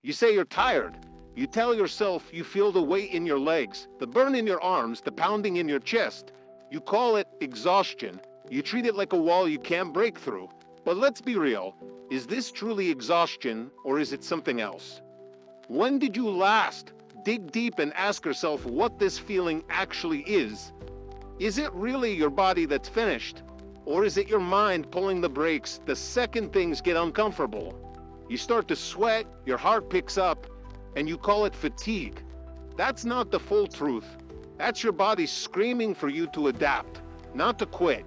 You say you're tired. You tell yourself you feel the weight in your legs, the burn in your arms, the pounding in your chest. You call it exhaustion. You treat it like a wall you can't break through. But let's be real. Is this truly exhaustion, or is it something else? When did you last dig deep and ask yourself what this feeling actually is? Is it really your body that's finished? Or is it your mind pulling the brakes the second things get uncomfortable? You start to sweat, your heart picks up, and you call it fatigue. That's not the full truth. That's your body screaming for you to adapt, not to quit.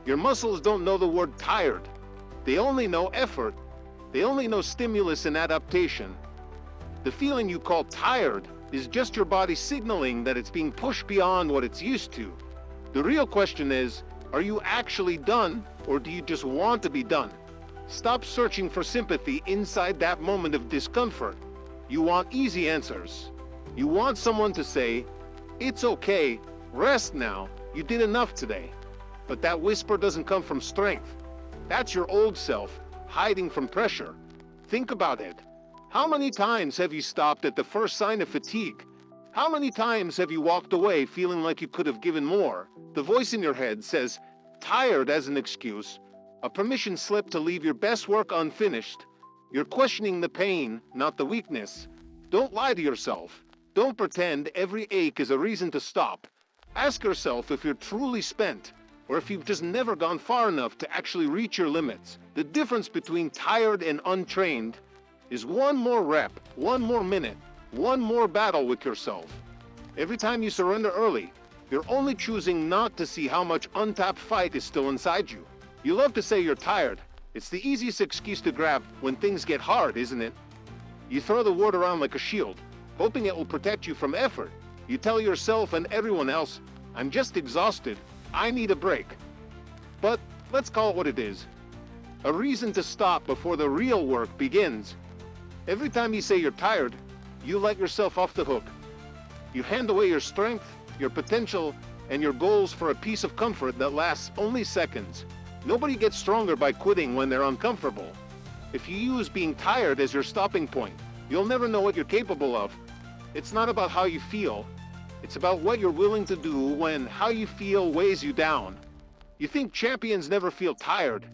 Your muscles don't know the word tired. They only know effort. They only know stimulus and adaptation. The feeling you call tired is just your body signaling that it's being pushed beyond what it's used to. The real question is, are you actually done, or do you just want to be done? Stop searching for sympathy inside that moment of discomfort. You want easy answers. You want someone to say, "It's okay, rest now, you did enough today." But that whisper doesn't come from strength. That's your old self, hiding from pressure. Think about it. How many times have you stopped at the first sign of fatigue? How many times have you walked away feeling like you could have given more? The voice in your head says, tired as an excuse, a permission slip to leave your best work unfinished. You're questioning the pain, not the weakness. Don't lie to yourself. Don't pretend every ache is a reason to stop. Ask yourself if you're truly spent, or if you've just never gone far enough to actually reach your limits. The difference between tired and untrained is one more rep, one more minute, one more battle with yourself. Every time you surrender early, you're only choosing not to see how much untapped fight is still inside you. You love to say you're tired. It's the easiest excuse to grab when things get hard, isn't it? You throw the word around like a shield, hoping it will protect you from effort. You tell yourself and everyone else, "I'm just exhausted. I need a break." But let's call it what it is. A reason to stop before the real work begins. Every time you say you're tired, you let yourself off the hook. You hand away your strength, your potential, and your goals for a piece of comfort that lasts only seconds. Nobody gets stronger by quitting when they're uncomfortable. If you use being tired as your stopping point, you'll never know what you're capable of. It's not about how you feel. It's about what you're willing to do when how you feel weighs you down. You think champions never feel tired.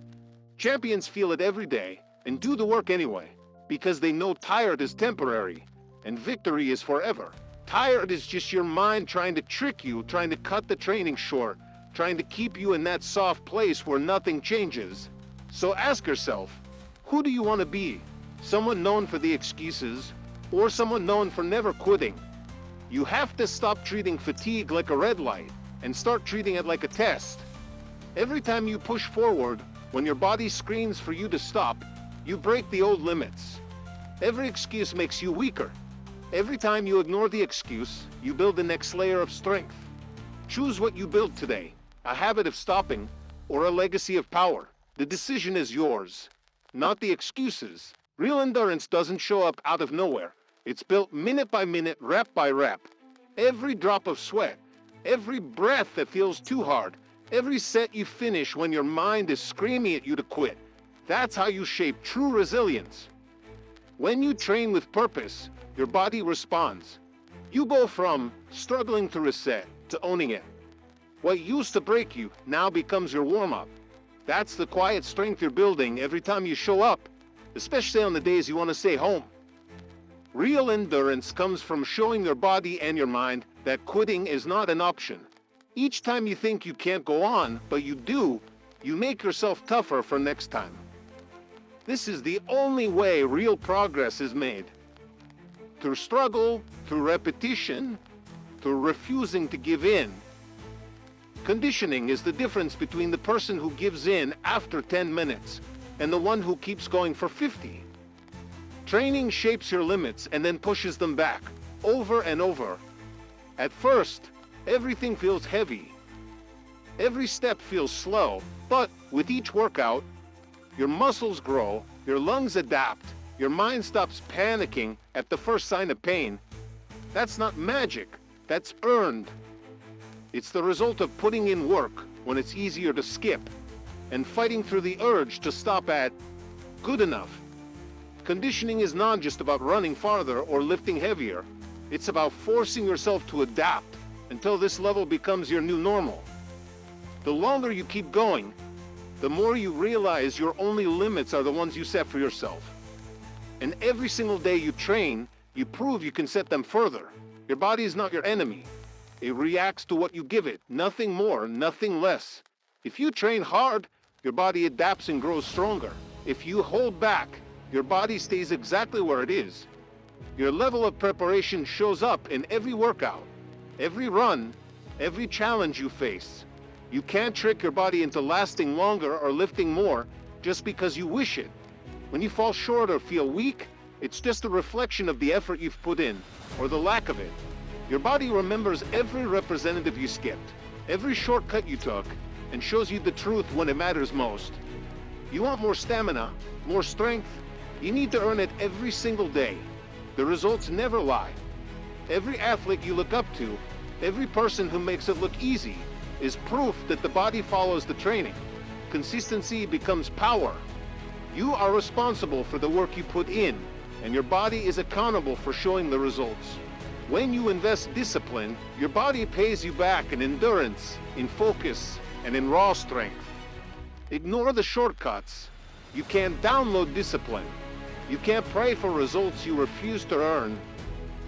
Champions feel it every day and do the work anyway, because they know tired is temporary and victory is forever. Tired is just your mind trying to trick you, trying to cut the training short, trying to keep you in that soft place where nothing changes. So ask yourself, who do you want to be? Someone known for the excuses, or someone known for never quitting? You have to stop treating fatigue like a red light and start treating it like a test. Every time you push forward, when your body screams for you to stop, you break the old limits. Every excuse makes you weaker. Every time you ignore the excuse, you build the next layer of strength. Choose what you build today, a habit of stopping or a legacy of power. The decision is yours, not the excuses. Real endurance doesn't show up out of nowhere. It's built minute by minute, rep by rep. Every drop of sweat, every breath that feels too hard, every set you finish when your mind is screaming at you to quit. That's how you shape true resilience. When you train with purpose, your body responds. You go from struggling to reset to owning it. What used to break you now becomes your warm-up. That's the quiet strength you're building every time you show up, especially on the days you want to stay home. Real endurance comes from showing your body and your mind that quitting is not an option. Each time you think you can't go on, but you do, you make yourself tougher for next time. This is the only way real progress is made. Through struggle, through repetition, through refusing to give in. Conditioning is the difference between the person who gives in after 10 minutes and the one who keeps going for 50. Training shapes your limits and then pushes them back, over and over. At first, everything feels heavy. Every step feels slow, but with each workout, your muscles grow, your lungs adapt, your mind stops panicking at the first sign of pain. That's not magic, that's earned. It's the result of putting in work when it's easier to skip, and fighting through the urge to stop at good enough. Conditioning is not just about running farther or lifting heavier. It's about forcing yourself to adapt until this level becomes your new normal. The longer you keep going, the more you realize your only limits are the ones you set for yourself. And every single day you train, you prove you can set them further. Your body is not your enemy. It reacts to what you give it, nothing more, nothing less. If you train hard, your body adapts and grows stronger. If you hold back, your body stays exactly where it is. Your level of preparation shows up in every workout, every run, every challenge you face. You can't trick your body into lasting longer or lifting more just because you wish it. When you fall short or feel weak, it's just a reflection of the effort you've put in, or the lack of it. Your body remembers every representative you skipped, every shortcut you took, and shows you the truth when it matters most. You want more stamina, more strength? You need to earn it every single day. The results never lie. Every athlete you look up to, every person who makes it look easy, is proof that the body follows the training. Consistency becomes power. You are responsible for the work you put in, and your body is accountable for showing the results. When you invest discipline, your body pays you back in endurance, in focus, and in raw strength. Ignore the shortcuts. You can't download discipline. You can't pray for results you refuse to earn.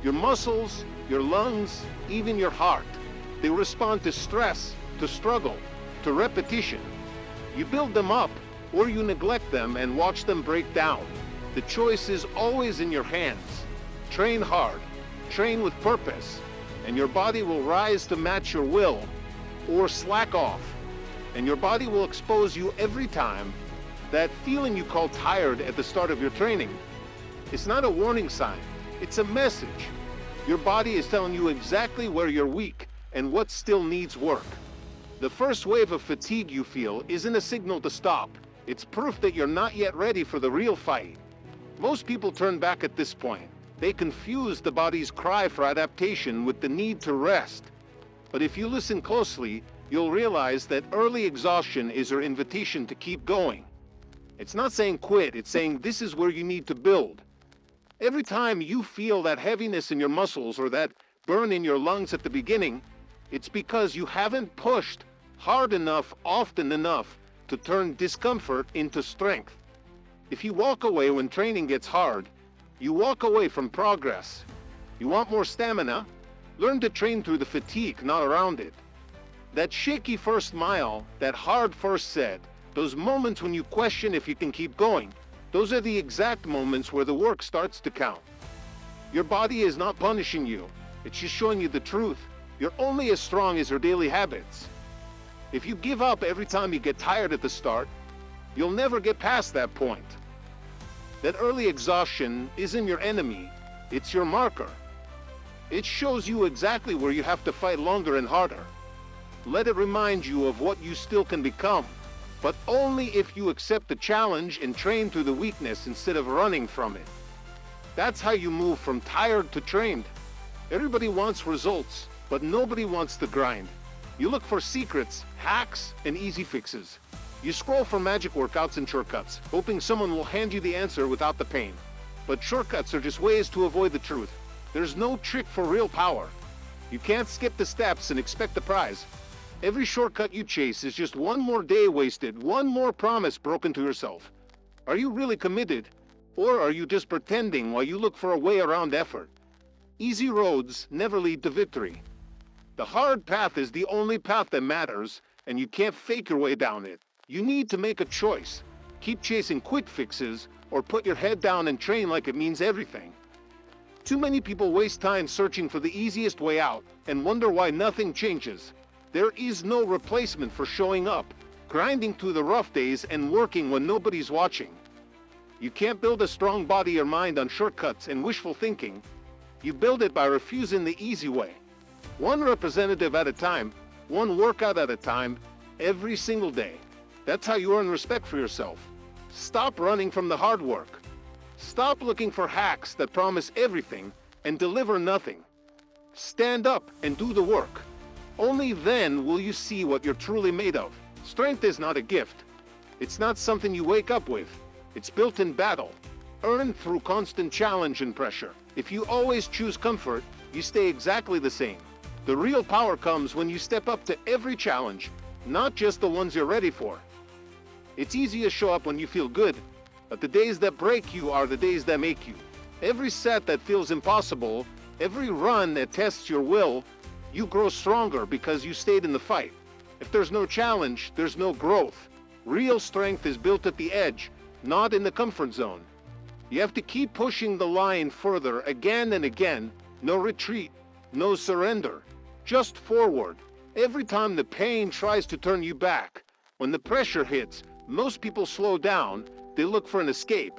Your muscles, your lungs, even your heart, they respond to stress, to struggle, to repetition. You build them up, or you neglect them and watch them break down. The choice is always in your hands. Train hard, train with purpose, and your body will rise to match your will, or slack off, and your body will expose you every time. That feeling you call tired at the start of your training, it's not a warning sign, it's a message. Your body is telling you exactly where you're weak and what still needs work. The first wave of fatigue you feel isn't a signal to stop. It's proof that you're not yet ready for the real fight. Most people turn back at this point. They confuse the body's cry for adaptation with the need to rest. But if you listen closely, you'll realize that early exhaustion is your invitation to keep going. It's not saying quit, it's saying this is where you need to build. Every time you feel that heaviness in your muscles or that burn in your lungs at the beginning, it's because you haven't pushed hard enough, often enough, to turn discomfort into strength. If you walk away when training gets hard, you walk away from progress. You want more stamina? Learn to train through the fatigue, not around it. That shaky first mile, that hard first set, those moments when you question if you can keep going, those are the exact moments where the work starts to count. Your body is not punishing you. It's just showing you the truth. You're only as strong as your daily habits. If you give up every time you get tired at the start, you'll never get past that point. That early exhaustion isn't your enemy, it's your marker. It shows you exactly where you have to fight longer and harder. Let it remind you of what you still can become, but only if you accept the challenge and train through the weakness instead of running from it. That's how you move from tired to trained. Everybody wants results, but nobody wants the grind. You look for secrets, hacks, and easy fixes. You scroll for magic workouts and shortcuts, hoping someone will hand you the answer without the pain. But shortcuts are just ways to avoid the truth. There's no trick for real power. You can't skip the steps and expect the prize. Every shortcut you chase is just one more day wasted, one more promise broken to yourself. Are you really committed? Or are you just pretending while you look for a way around effort? Easy roads never lead to victory. The hard path is the only path that matters, and you can't fake your way down it. You need to make a choice. Keep chasing quick fixes, or put your head down and train like it means everything. Too many people waste time searching for the easiest way out, and wonder why nothing changes. There is no replacement for showing up, grinding through the rough days, and working when nobody's watching. You can't build a strong body or mind on shortcuts and wishful thinking. You build it by refusing the easy way. One representative at a time, one workout at a time, every single day. That's how you earn respect for yourself. Stop running from the hard work. Stop looking for hacks that promise everything and deliver nothing. Stand up and do the work. Only then will you see what you're truly made of. Strength is not a gift. It's not something you wake up with. It's built in battle. earned through constant challenge and pressure. If you always choose comfort, you stay exactly the same. The real power comes when you step up to every challenge, not just the ones you're ready for. It's easy to show up when you feel good, but the days that break you are the days that make you. Every set that feels impossible, every run that tests your will, you grow stronger because you stayed in the fight. If there's no challenge, there's no growth. Real strength is built at the edge, not in the comfort zone. You have to keep pushing the line further again and again. No retreat, no surrender, just forward. Every time the pain tries to turn you back, when the pressure hits, most people slow down, they look for an escape.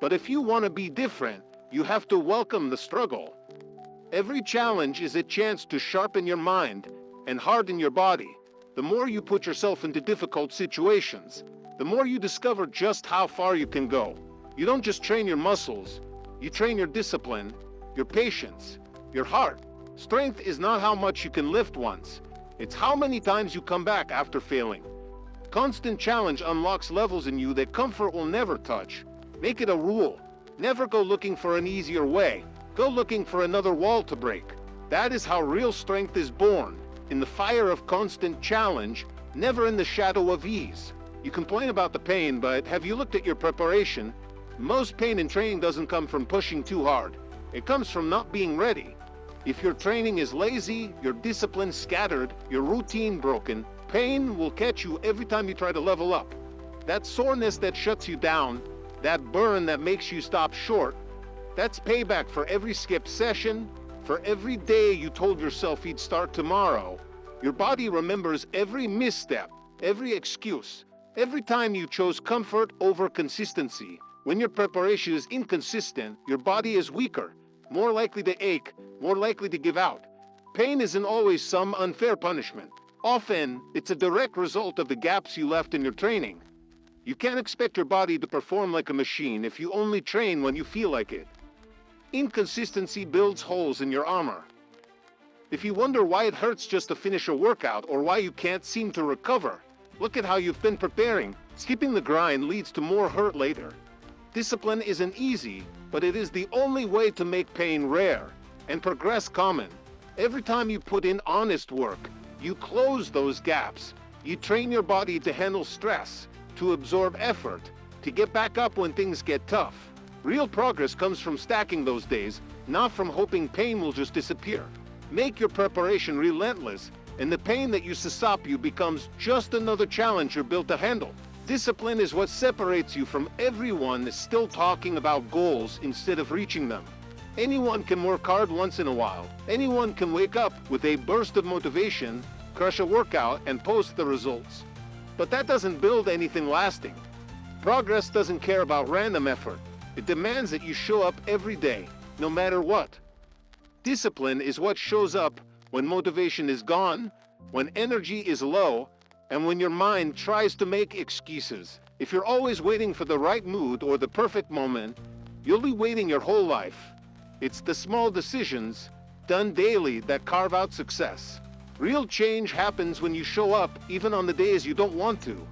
But if you want to be different, you have to welcome the struggle. Every challenge is a chance to sharpen your mind and harden your body. The more you put yourself into difficult situations, the more you discover just how far you can go. You don't just train your muscles, you train your discipline, your patience, your heart. Strength is not how much you can lift once, it's how many times you come back after failing. Constant challenge unlocks levels in you that comfort will never touch. Make it a rule. Never go looking for an easier way. Go looking for another wall to break. That is how real strength is born, in the fire of constant challenge, never in the shadow of ease. You complain about the pain, but have you looked at your preparation? Most pain in training doesn't come from pushing too hard. It comes from not being ready. If your training is lazy, your discipline scattered, your routine broken, pain will catch you every time you try to level up. That soreness that shuts you down, that burn that makes you stop short, that's payback for every skipped session, for every day you told yourself you'd start tomorrow. Your body remembers every misstep, every excuse, every time you chose comfort over consistency. When your preparation is inconsistent, your body is weaker, more likely to ache, more likely to give out. Pain isn't always some unfair punishment. Often, it's a direct result of the gaps you left in your training. You can't expect your body to perform like a machine if you only train when you feel like it. Inconsistency builds holes in your armor. If you wonder why it hurts just to finish a workout or why you can't seem to recover, look at how you've been preparing. Skipping the grind leads to more hurt later. Discipline isn't easy, but it is the only way to make pain rare and progress common. Every time you put in honest work, you close those gaps. You train your body to handle stress, to absorb effort, to get back up when things get tough. Real progress comes from stacking those days, not from hoping pain will just disappear. Make your preparation relentless, and the pain that used to stop you becomes just another challenge you're built to handle. Discipline is what separates you from everyone still talking about goals instead of reaching them. Anyone can work hard once in a while. Anyone can wake up with a burst of motivation, crush a workout, and post the results. But that doesn't build anything lasting. Progress doesn't care about random effort. It demands that you show up every day, no matter what. Discipline is what shows up when motivation is gone, when energy is low, and when your mind tries to make excuses. If you're always waiting for the right mood or the perfect moment, you'll be waiting your whole life. It's the small decisions, done daily, that carve out success. Real change happens when you show up even on the days you don't want to.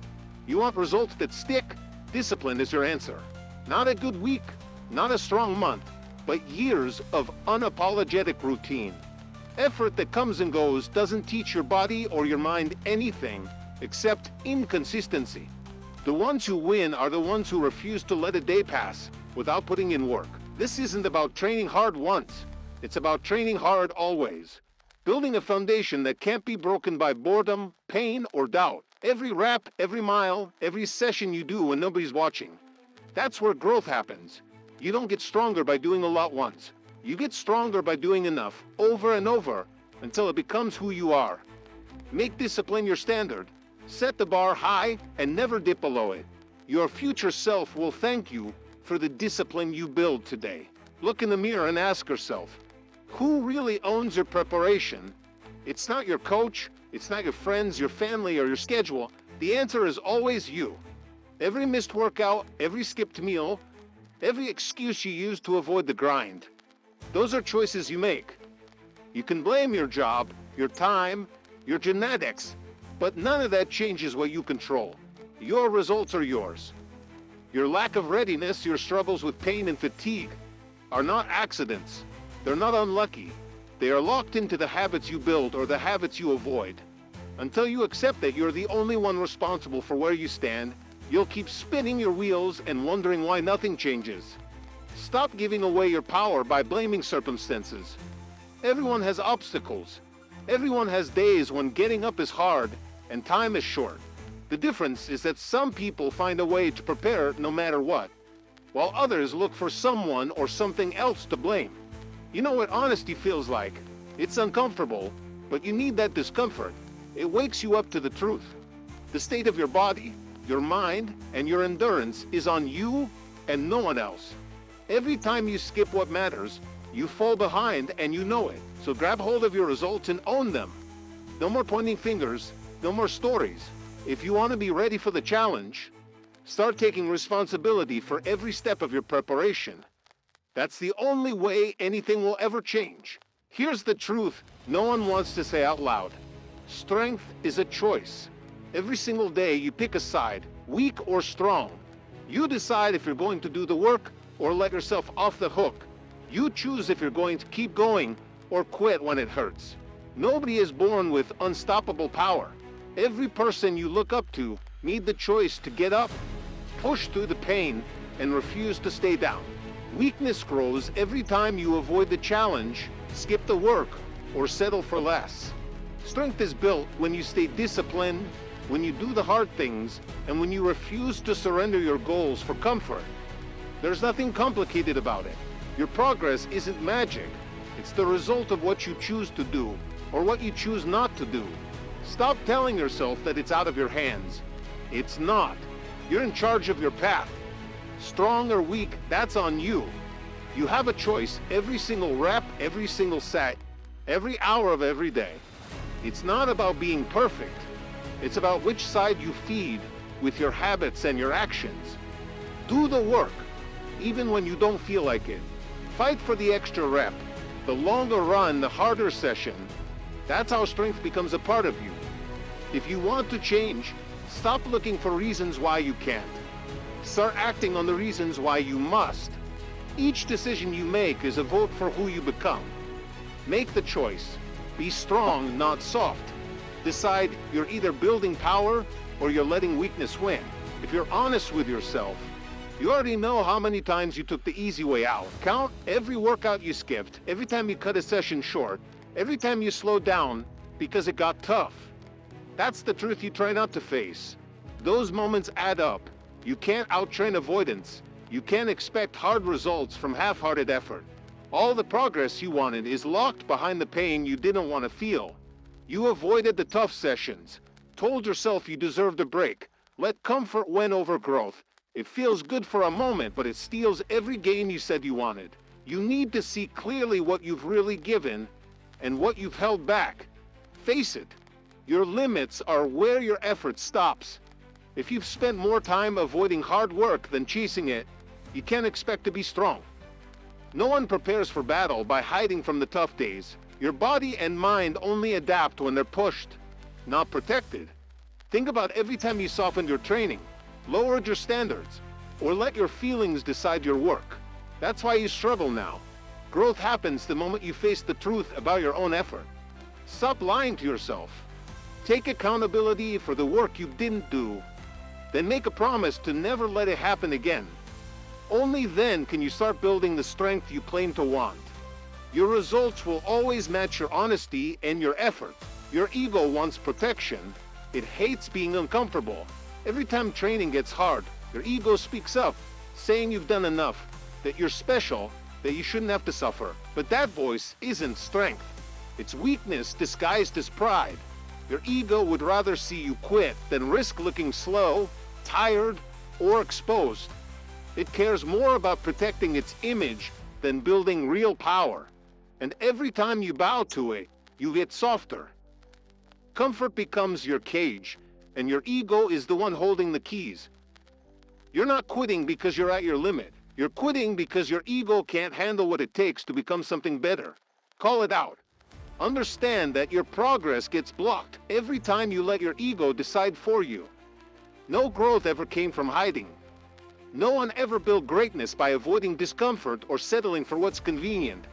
You want results that stick? Discipline is your answer. Not a good week, not a strong month, but years of unapologetic routine. Effort that comes and goes doesn't teach your body or your mind anything except inconsistency. The ones who win are the ones who refuse to let a day pass without putting in work. This isn't about training hard once. It's about training hard always. Building a foundation that can't be broken by boredom, pain, or doubt. Every rep, every mile, every session you do when nobody's watching. That's where growth happens. You don't get stronger by doing a lot once. You get stronger by doing enough, over and over, until it becomes who you are. Make discipline your standard. Set the bar high and never dip below it. Your future self will thank you for the discipline you build today. Look in the mirror and ask yourself, who really owns your preparation? It's not your coach, it's not your friends, your family, or your schedule. The answer is always you. Every missed workout, every skipped meal, every excuse you use to avoid the grind. Those are choices you make. You can blame your job, your time, your genetics, but none of that changes what you control. Your results are yours. Your lack of readiness, your struggles with pain and fatigue are not accidents. They're not unlucky. They are locked into the habits you build or the habits you avoid. Until you accept that you're the only one responsible for where you stand, you'll keep spinning your wheels and wondering why nothing changes. Stop giving away your power by blaming circumstances. Everyone has obstacles. Everyone has days when getting up is hard and time is short. The difference is that some people find a way to prepare no matter what, while others look for someone or something else to blame. You know what honesty feels like? It's uncomfortable, but you need that discomfort. It wakes you up to the truth. The state of your body, your mind, and your endurance is on you and no one else. Every time you skip what matters, you fall behind and you know it. So grab hold of your results and own them. No more pointing fingers, no more stories. If you want to be ready for the challenge, start taking responsibility for every step of your preparation. That's the only way anything will ever change. Here's the truth no one wants to say out loud. Strength is a choice. Every single day you pick a side, weak or strong. You decide if you're going to do the work or let yourself off the hook. You choose if you're going to keep going or quit when it hurts. Nobody is born with unstoppable power. Every person you look up to made the choice to get up, push through the pain, and refuse to stay down. Weakness grows every time you avoid the challenge, skip the work, or settle for less. Strength is built when you stay disciplined, when you do the hard things, and when you refuse to surrender your goals for comfort. There's nothing complicated about it. Your progress isn't magic. It's the result of what you choose to do, or what you choose not to do. Stop telling yourself that it's out of your hands. It's not. You're in charge of your path. Strong or weak, that's on you. You have a choice every single rep, every single set, every hour of every day. It's not about being perfect. It's about which side you feed with your habits and your actions. Do the work, even when you don't feel like it. Fight for the extra rep, the longer run, the harder session. That's how strength becomes a part of you. If you want to change, stop looking for reasons why you can't. Start acting on the reasons why you must. Each decision you make is a vote for who you become. Make the choice. Be strong, not soft. Decide you're either building power or you're letting weakness win. If you're honest with yourself, you already know how many times you took the easy way out. Count every workout you skipped, every time you cut a session short, every time you slowed down because it got tough. That's the truth you try not to face. Those moments add up. You can't outtrain avoidance. You can't expect hard results from half-hearted effort. All the progress you wanted is locked behind the pain you didn't want to feel. You avoided the tough sessions, told yourself you deserved a break, let comfort win over growth. It feels good for a moment, but it steals every gain you said you wanted. You need to see clearly what you've really given and what you've held back. Face it, your limits are where your effort stops. If you've spent more time avoiding hard work than chasing it, you can't expect to be strong. No one prepares for battle by hiding from the tough days. Your body and mind only adapt when they're pushed, not protected. Think about every time you softened your training, lowered your standards, or let your feelings decide your work. That's why you struggle now. Growth happens the moment you face the truth about your own effort. Stop lying to yourself. Take accountability for the work you didn't do, then make a promise to never let it happen again. Only then can you start building the strength you claim to want. Your results will always match your honesty and your effort. Your ego wants protection. It hates being uncomfortable. Every time training gets hard, your ego speaks up, saying you've done enough, that you're special, that you shouldn't have to suffer. But that voice isn't strength. It's weakness disguised as pride. Your ego would rather see you quit than risk looking slow, tired, or exposed. It cares more about protecting its image than building real power. And every time you bow to it, you get softer. Comfort becomes your cage, and your ego is the one holding the keys. You're not quitting because you're at your limit. You're quitting because your ego can't handle what it takes to become something better. Call it out. Understand that your progress gets blocked every time you let your ego decide for you. No growth ever came from hiding. No one ever built greatness by avoiding discomfort or settling for what's convenient.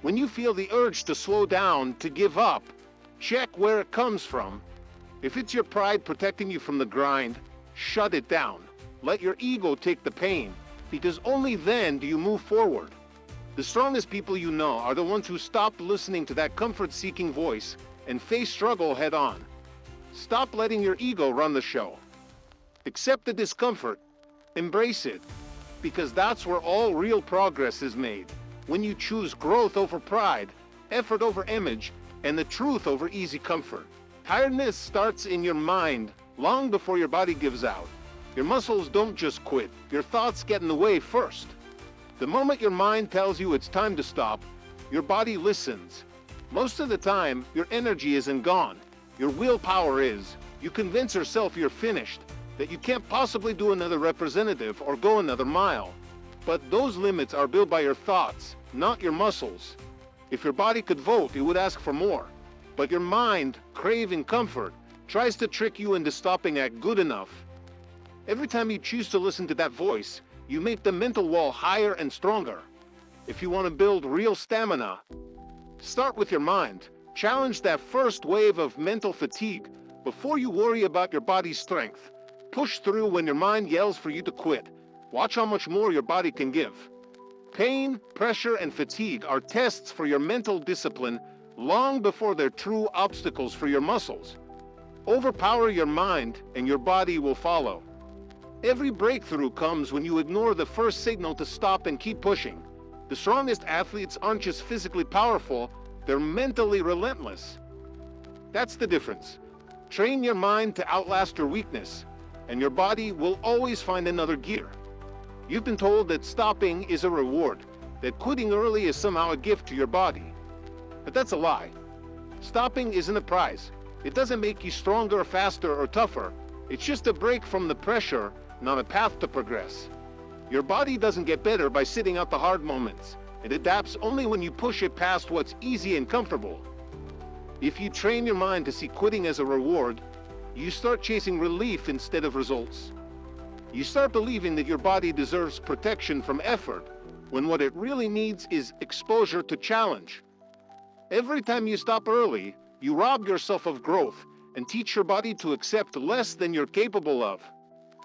When you feel the urge to slow down, to give up, check where it comes from. If it's your pride protecting you from the grind, shut it down. Let your ego take the pain, because only then do you move forward. The strongest people you know are the ones who stopped listening to that comfort-seeking voice and face struggle head-on. Stop letting your ego run the show. Accept the discomfort. Embrace it, because that's where all real progress is made. When you choose growth over pride, effort over image, and the truth over easy comfort. Tiredness starts in your mind long before your body gives out. Your muscles don't just quit, your thoughts get in the way first. The moment your mind tells you it's time to stop, your body listens. Most of the time, your energy isn't gone. Your willpower is. You convince yourself you're finished, that you can't possibly do another representative or go another mile. But those limits are built by your thoughts, not your muscles. If your body could vote, it would ask for more. But your mind, craving comfort, tries to trick you into stopping at good enough. Every time you choose to listen to that voice, you make the mental wall higher and stronger. If you want to build real stamina, start with your mind. Challenge that first wave of mental fatigue before you worry about your body's strength. Push through when your mind yells for you to quit. Watch how much more your body can give. Pain, pressure, and fatigue are tests for your mental discipline long before they're true obstacles for your muscles. Overpower your mind and your body will follow. Every breakthrough comes when you ignore the first signal to stop and keep pushing. The strongest athletes aren't just physically powerful, they're mentally relentless. That's the difference. Train your mind to outlast your weakness, and your body will always find another gear. You've been told that stopping is a reward, that quitting early is somehow a gift to your body. But that's a lie. Stopping isn't a prize. It doesn't make you stronger, faster, or tougher. It's just a break from the pressure, not a path to progress. Your body doesn't get better by sitting out the hard moments. It adapts only when you push it past what's easy and comfortable. If you train your mind to see quitting as a reward, you start chasing relief instead of results. You start believing that your body deserves protection from effort, when what it really needs is exposure to challenge. Every time you stop early, you rob yourself of growth and teach your body to accept less than you're capable of.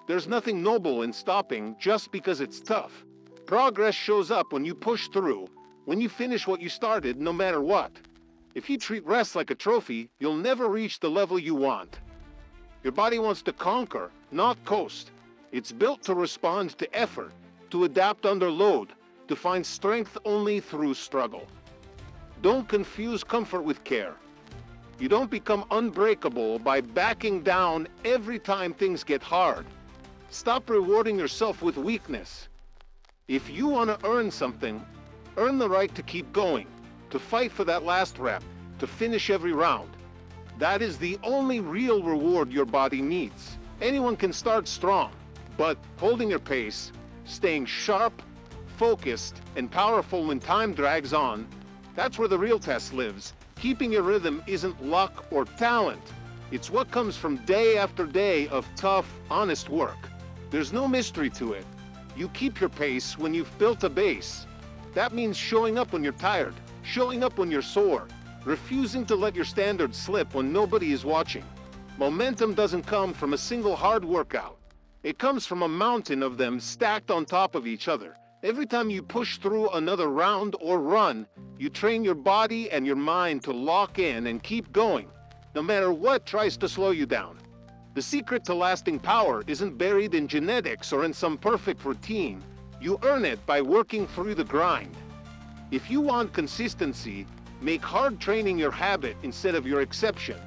There's nothing noble in stopping just because it's tough. Progress shows up when you push through, when you finish what you started, no matter what. If you treat rest like a trophy, you'll never reach the level you want. Your body wants to conquer, not coast. It's built to respond to effort, to adapt under load, to find strength only through struggle. Don't confuse comfort with care. You don't become unbreakable by backing down every time things get hard. Stop rewarding yourself with weakness. If you want to earn something, earn the right to keep going, to fight for that last rep, to finish every round. That is the only real reward your body needs. Anyone can start strong, but holding your pace, staying sharp, focused, and powerful when time drags on, that's where the real test lives. Keeping your rhythm isn't luck or talent. It's what comes from day after day of tough, honest work. There's no mystery to it. You keep your pace when you've built a base. That means showing up when you're tired, showing up when you're sore, refusing to let your standards slip when nobody is watching. Momentum doesn't come from a single hard workout. It comes from a mountain of them stacked on top of each other. Every time you push through another round or run, you train your body and your mind to lock in and keep going, no matter what tries to slow you down. The secret to lasting power isn't buried in genetics or in some perfect routine. You earn it by working through the grind. If you want consistency, make hard training your habit instead of your exception.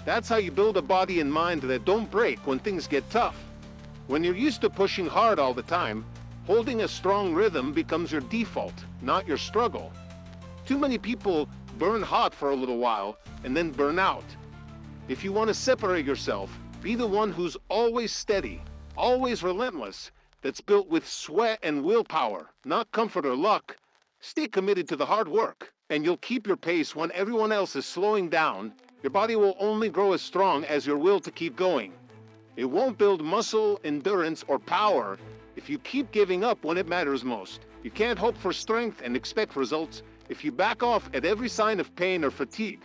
That's how you build a body and mind that don't break when things get tough. When you're used to pushing hard all the time, holding a strong rhythm becomes your default, not your struggle. Too many people burn hot for a little while and then burn out. If you want to separate yourself, be the one who's always steady, always relentless, that's built with sweat and willpower, not comfort or luck. Stay committed to the hard work, and you'll keep your pace when everyone else is slowing down. Your body will only grow as strong as your will to keep going. It won't build muscle, endurance, or power. If you keep giving up when it matters most, you can't hope for strength and expect results. If you back off at every sign of pain or fatigue,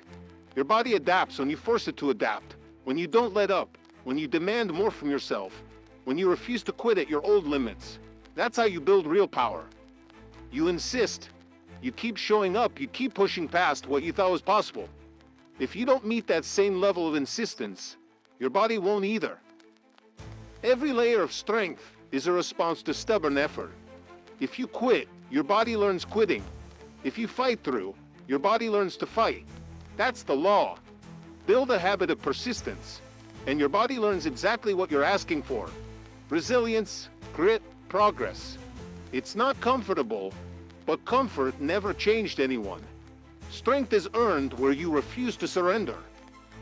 your body adapts when you force it to adapt, when you don't let up, when you demand more from yourself, when you refuse to quit at your old limits. That's how you build real power. You insist. You keep showing up. You keep pushing past what you thought was possible. If you don't meet that same level of insistence, your body won't either. Every layer of strength is a response to stubborn effort. If you quit, your body learns quitting. If you fight through, your body learns to fight. That's the law. Build a habit of persistence, and your body learns exactly what you're asking for. Resilience, grit, progress. It's not comfortable, but comfort never changed anyone. Strength is earned where you refuse to surrender.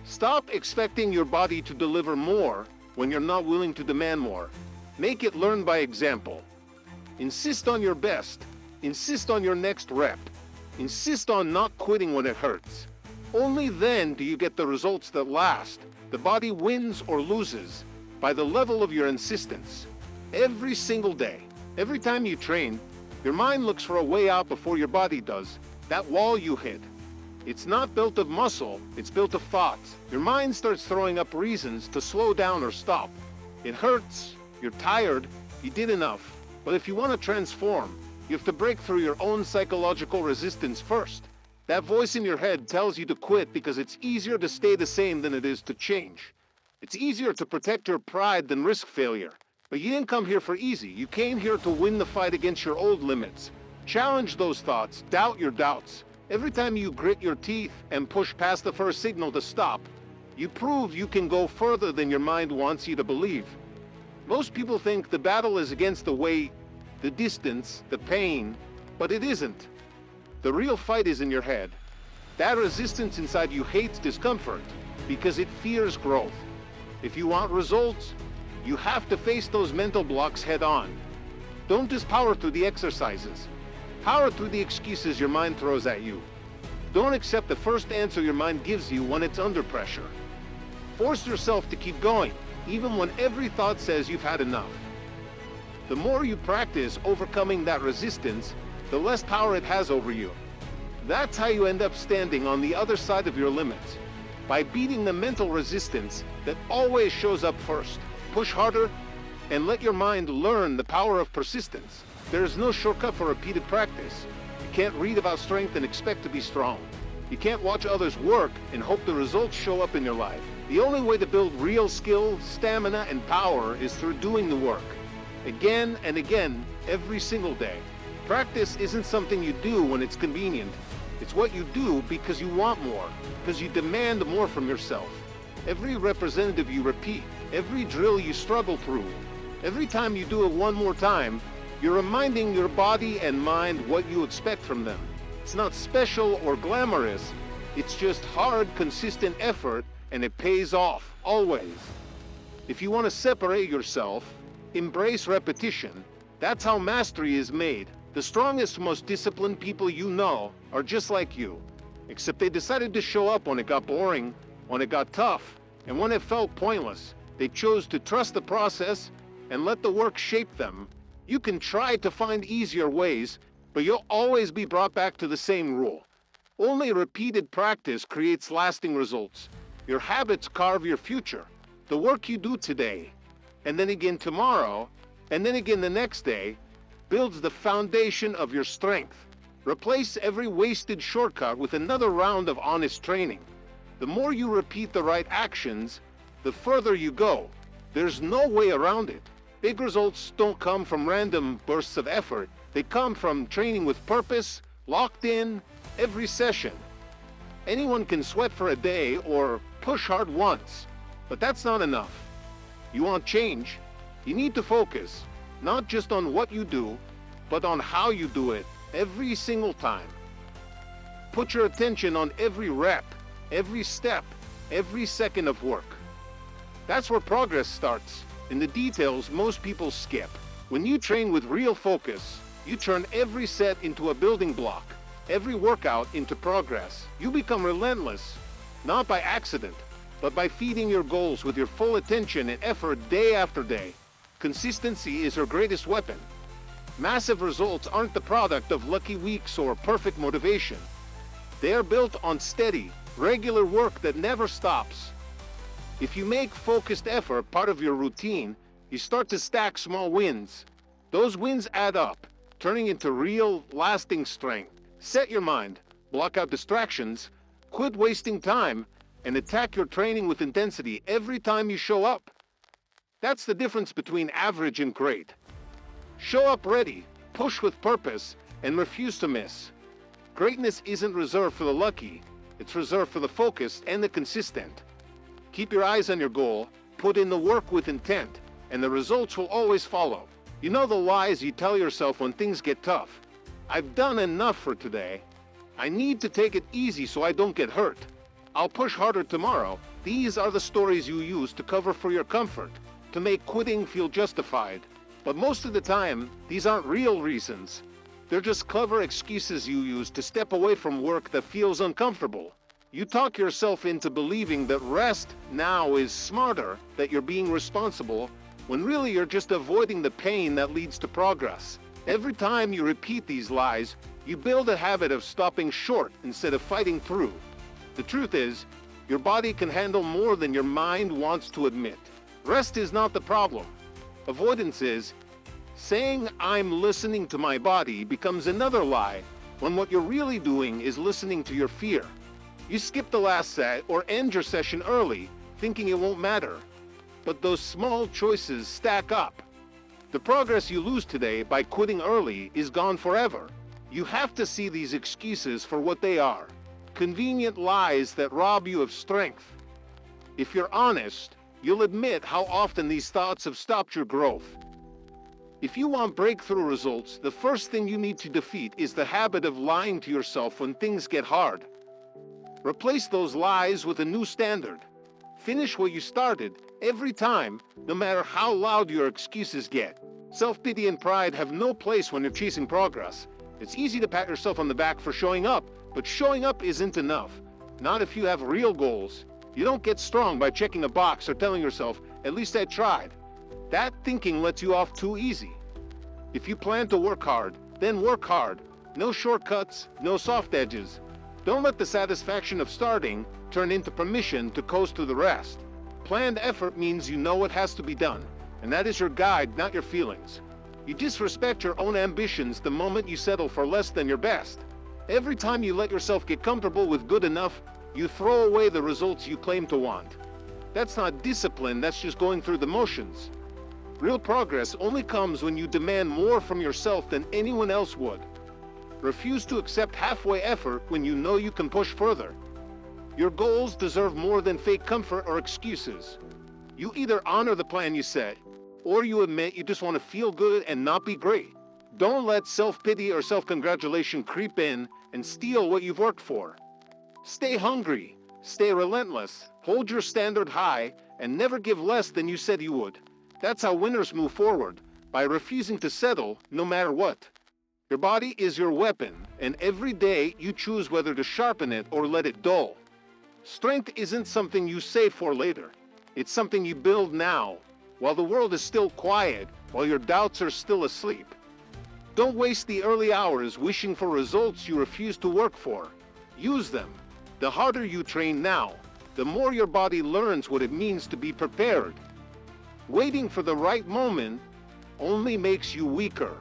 Stop expecting your body to deliver more when you're not willing to demand more. Make it learn by example. Insist on your best. Insist on your next rep. Insist on not quitting when it hurts. Only then do you get the results that last. The body wins or loses by the level of your insistence. Every single day, every time you train, your mind looks for a way out before your body does. That wall you hit. It's not built of muscle, it's built of thoughts. Your mind starts throwing up reasons to slow down or stop. It hurts, you're tired, you did enough. But if you want to transform, you have to break through your own psychological resistance first. That voice in your head tells you to quit because it's easier to stay the same than it is to change. It's easier to protect your pride than risk failure. But you didn't come here for easy. You came here to win the fight against your old limits. Challenge those thoughts, doubt your doubts. Every time you grit your teeth and push past the first signal to stop, you prove you can go further than your mind wants you to believe. Most people think the battle is against the weight, the distance, the pain, but it isn't. The real fight is in your head. That resistance inside you hates discomfort because it fears growth. If you want results, you have to face those mental blocks head on. Don't just power through the exercises. Power through the excuses your mind throws at you. Don't accept the first answer your mind gives you when it's under pressure. Force yourself to keep going, even when every thought says you've had enough. The more you practice overcoming that resistance, the less power it has over you. That's how you end up standing on the other side of your limits, by beating the mental resistance that always shows up first. Push harder and let your mind learn the power of persistence. There is no shortcut for repeated practice. You can't read about strength and expect to be strong. You can't watch others work and hope the results show up in your life. The only way to build real skill, stamina, and power is through doing the work. Again and again, every single day. Practice isn't something you do when it's convenient. It's what you do because you want more, because you demand more from yourself. Every representative you repeat, every drill you struggle through, every time you do it one more time, you're reminding your body and mind what you expect from them. It's not special or glamorous. It's just hard, consistent effort, and it pays off, always. If you want to separate yourself, embrace repetition. That's how mastery is made. The strongest, most disciplined people you know are just like you, except they decided to show up when it got boring, when it got tough, and when it felt pointless. They chose to trust the process and let the work shape them. You can try to find easier ways, but you'll always be brought back to the same rule. Only repeated practice creates lasting results. Your habits carve your future. The work you do today, and then again tomorrow, and then again the next day, builds the foundation of your strength. Replace every wasted shortcut with another round of honest training. The more you repeat the right actions, the further you go. There's no way around it. Big results don't come from random bursts of effort. They come from training with purpose, locked in, every session. Anyone can sweat for a day or push hard once, but that's not enough. You want change? You need to focus, not just on what you do, but on how you do it every single time. Put your attention on every rep, every step, every second of work. That's where progress starts. In the details, most people skip. When you train with real focus, you turn every set into a building block, every workout into progress. You become relentless, not by accident, but by feeding your goals with your full attention and effort day after day. Consistency is her greatest weapon. Massive results aren't the product of lucky weeks or perfect motivation. They are built on steady, regular work that never stops. If you make focused effort part of your routine, you start to stack small wins. Those wins add up, turning into real, lasting strength. Set your mind, block out distractions, quit wasting time, and attack your training with intensity every time you show up. That's the difference between average and great. Show up ready, push with purpose, and refuse to miss. Greatness isn't reserved for the lucky, it's reserved for the focused and the consistent. Keep your eyes on your goal, put in the work with intent, and the results will always follow. You know the lies you tell yourself when things get tough. I've done enough for today. I need to take it easy so I don't get hurt. I'll push harder tomorrow. These are the stories you use to cover for your comfort, to make quitting feel justified. But most of the time, these aren't real reasons. They're just clever excuses you use to step away from work that feels uncomfortable. You talk yourself into believing that rest now is smarter, that you're being responsible, when really you're just avoiding the pain that leads to progress. Every time you repeat these lies, you build a habit of stopping short instead of fighting through. The truth is, your body can handle more than your mind wants to admit. Rest is not the problem. Avoidance is. Saying I'm listening to my body becomes another lie when what you're really doing is listening to your fear. You skip the last set or end your session early, thinking it won't matter. But those small choices stack up. The progress you lose today by quitting early is gone forever. You have to see these excuses for what they are. Convenient lies that rob you of strength. If you're honest, you'll admit how often these thoughts have stopped your growth. If you want breakthrough results, the first thing you need to defeat is the habit of lying to yourself when things get hard. Replace those lies with a new standard. Finish what you started every time, no matter how loud your excuses get. Self-pity and pride have no place when you're chasing progress. It's easy to pat yourself on the back for showing up, but showing up isn't enough. Not if you have real goals. You don't get strong by checking a box or telling yourself, at least I tried. That thinking lets you off too easy. If you plan to work hard, then work hard. No shortcuts, no soft edges. Don't let the satisfaction of starting turn into permission to coast to the rest. Planned effort means you know what has to be done, and that is your guide, not your feelings. You disrespect your own ambitions the moment you settle for less than your best. Every time you let yourself get comfortable with good enough, you throw away the results you claim to want. That's not discipline, that's just going through the motions. Real progress only comes when you demand more from yourself than anyone else would. Refuse to accept halfway effort when you know you can push further. Your goals deserve more than fake comfort or excuses. You either honor the plan you set, or you admit you just want to feel good and not be great. Don't let self-pity or self-congratulation creep in and steal what you've worked for. Stay hungry, stay relentless, hold your standard high, and never give less than you said you would. That's how winners move forward, by refusing to settle no matter what. Your body is your weapon, and every day you choose whether to sharpen it or let it dull. Strength isn't something you save for later. It's something you build now, while the world is still quiet, while your doubts are still asleep. Don't waste the early hours wishing for results you refuse to work for. Use them. The harder you train now, the more your body learns what it means to be prepared. Waiting for the right moment only makes you weaker.